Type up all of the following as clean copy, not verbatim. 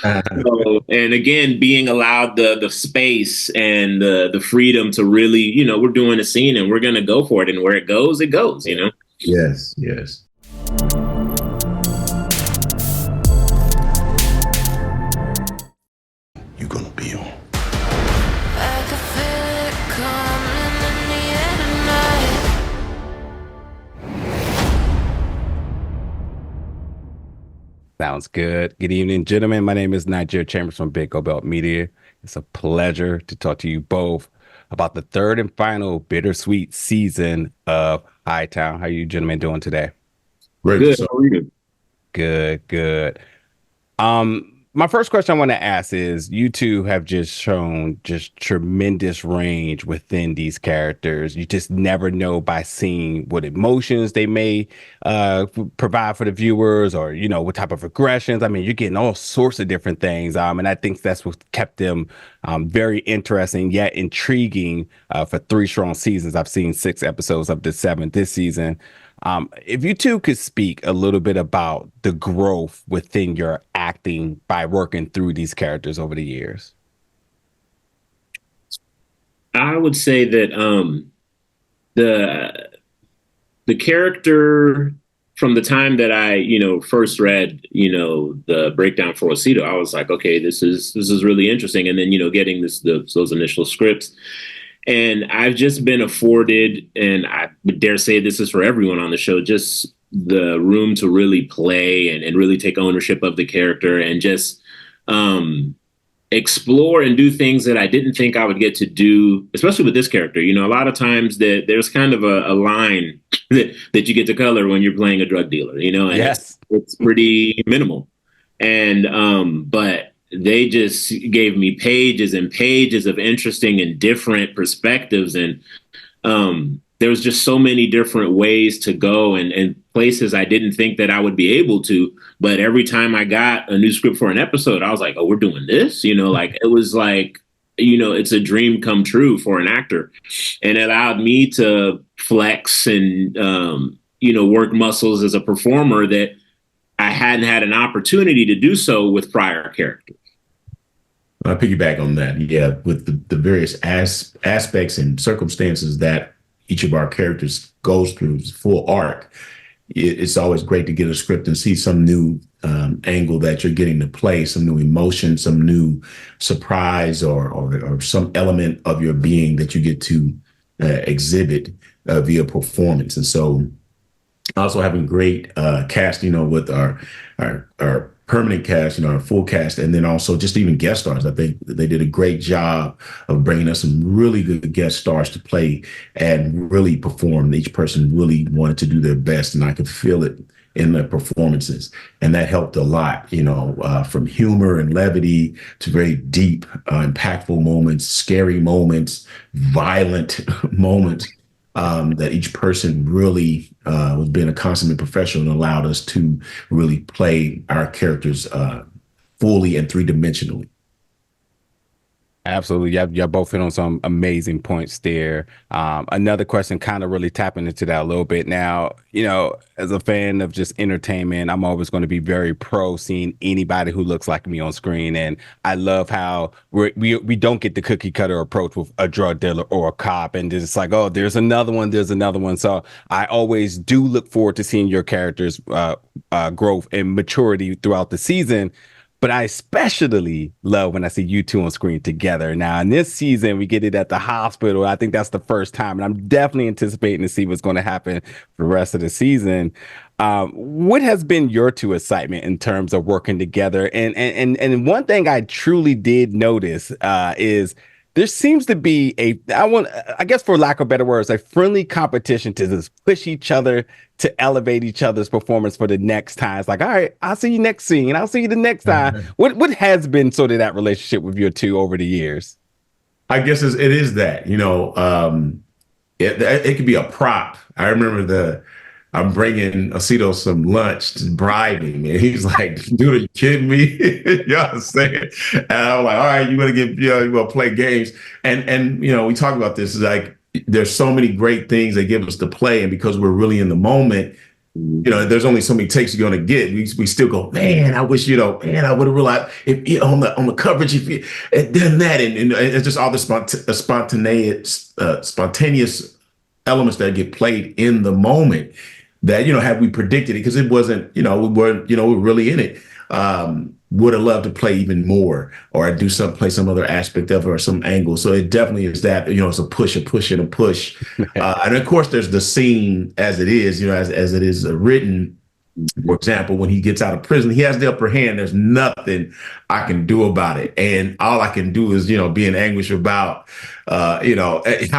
So, and again, being allowed the space and the freedom to really, we're doing a scene and we're gonna go for it, and where it goes, you know. Yes, yes. You're gonna be on. Sounds good. Good evening, gentlemen. My name is Nigeria Chambers from Big Go Belt Media. It's a pleasure to talk to you both about the third and final bittersweet season of Hightown. How you gentlemen doing today? Great. Good. So How are you? Good, good. My first question I want to ask is, you two have just shown just tremendous range within these characters. You just never know by seeing what emotions they may provide for the viewers, or what type of aggressions. I mean, you're getting all sorts of different things. And I think that's what kept them very interesting yet intriguing for three strong seasons. I've seen 6 episodes of the seventh this season. If you two could speak a little bit about the growth within your acting by working through these characters over the years. I would say that the the character from the time that I, first read, the breakdown for Osito, I was like, okay, this is really interesting. And then, getting those initial scripts. And I've just been afforded, and I would dare say this is for everyone on the show, just the room to really play and really take ownership of the character and just explore and do things that I didn't think I would get to do, especially with this character. A lot of times that there's kind of a line that you get to color when you're playing a drug dealer, and Yes. it's pretty minimal. And but they just gave me pages and pages of interesting and different perspectives, and there was just so many different ways to go, and places I didn't think that I would be able to. But every time I got a new script for an episode, I was like, oh, we're doing this, like it was like, it's a dream come true for an actor, and it allowed me to flex and work muscles as a performer that I hadn't had an opportunity to do so with prior characters. I piggyback on that. Yeah, with the various aspects and circumstances that each of our characters goes through, full arc. It's always great to get a script and see some new angle that you're getting to play, some new emotion, some new surprise, or some element of your being that you get to exhibit via performance. And so, also having great cast, with our permanent cast, our full cast, and then also just even guest stars. I think they did a great job of bringing us some really good guest stars to play and really perform. Each person really wanted to do their best, and I could feel it in their performances. And that helped a lot, from humor and levity to very deep, impactful moments, scary moments, violent moments. That each person really was being a consummate professional and allowed us to really play our characters fully and three-dimensionally. Absolutely. Y'all both hit on some amazing points there. Another question, kind of really tapping into that a little bit. Now, as a fan of just entertainment, I'm always going to be very pro seeing anybody who looks like me on screen. And I love how we don't get the cookie cutter approach with a drug dealer or a cop. And it's like, oh, there's another one. There's another one. So I always do look forward to seeing your characters' growth and maturity throughout the season. But I especially love when I see you two on screen together. Now, in this season, we get it at the hospital. I think that's the first time, and I'm definitely anticipating to see what's going to happen for the rest of the season. What has been your two excitement in terms of working together? And one thing I truly did notice is there seems to be I guess for lack of better words, a friendly competition to just push each other to elevate each other's performance for the next time. It's like, all right, I'll see you next scene. I'll see you the next time. What has been sort of that relationship with your two over the years? I guess it is that, it could be a prop. I remember I'm bringing Osito some lunch, bribing, and he's like, "Dude, are you kidding me?" You know what I'm saying? And I'm like, "All right, you want to get, you want to play games?" And we talk about this. Is like there's so many great things they give us to play, and because we're really in the moment, there's only so many takes you're going to get. We still go, man, I wish, man, I would have realized if on the coverage, if you had done that. And it's just all the spontaneous elements that get played in the moment that, had we predicted it, because it wasn't, we weren't, we were really in it. Would have loved to play even more or play some other aspect of it or some angle. So it definitely is that, it's a push, and a push. And of course, there's the scene as it is, as it is written. For example, when he gets out of prison, he has the upper hand. There's nothing I can do about it. And all I can do is, be in anguish about, how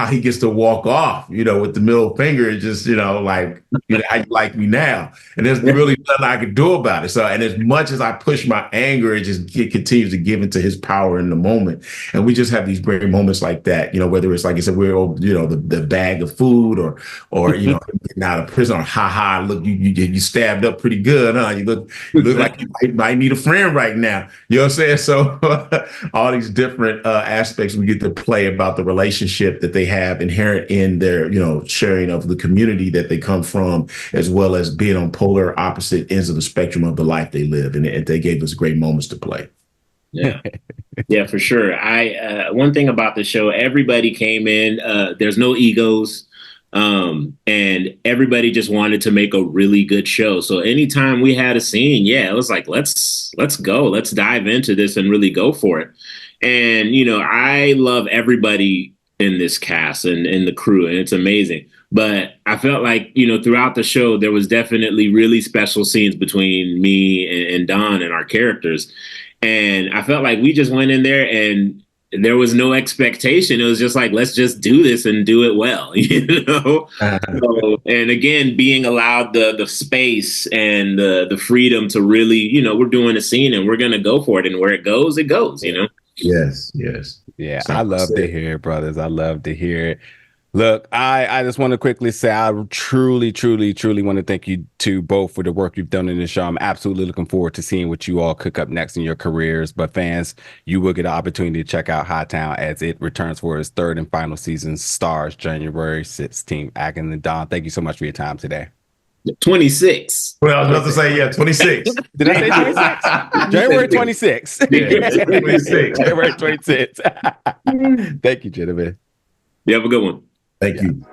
he gets to walk off, with the middle finger, just, like, how you like me now. And there's really nothing I can do about it. So, and as much as I push my anger, it continues to give into his power in the moment. And we just have these great moments like that, whether it's, like I said, we're, the bag of food or getting out of prison, or look, you stabbed up pretty good, huh? You look like you might need a friend right now. You know what I'm saying? So all these different aspects we get to play about the relationship that they have inherent in their, sharing of the community that they come from, as well as being on polar opposite ends of the spectrum of the life they live. And they gave us great moments to play. Yeah. Yeah, for sure. One thing about the show, everybody came in, there's no egos. And everybody just wanted to make a really good show. So anytime we had a scene, it was like, let's go, let's dive into this and really go for it. And, I love everybody in this cast and the crew, and it's amazing. But I felt like, throughout the show, there was definitely really special scenes between me and Don and our characters. And I felt like we just went in there and there was no expectation. It was just like, let's just do this and do it well, So, and again, being allowed the space and the freedom to really, we're doing a scene and we're going to go for it. And where it goes, Yes. Yeah, I love to hear it, brothers. I love to hear it. Look, I just want to quickly say I truly want to thank you two both for the work you've done in the show. I'm absolutely looking forward to seeing what you all cook up next in your careers. But fans, you will get an opportunity to check out Hightown as it returns for its third and final season, STARZ, January 16th. Atkins and Dohn, thank you so much for your time today. 26. Well, I was about to say, 26. Did I say 26? January 26th. Yeah, 26. January 26th. Thank you, gentlemen. You have a good one. Thank you.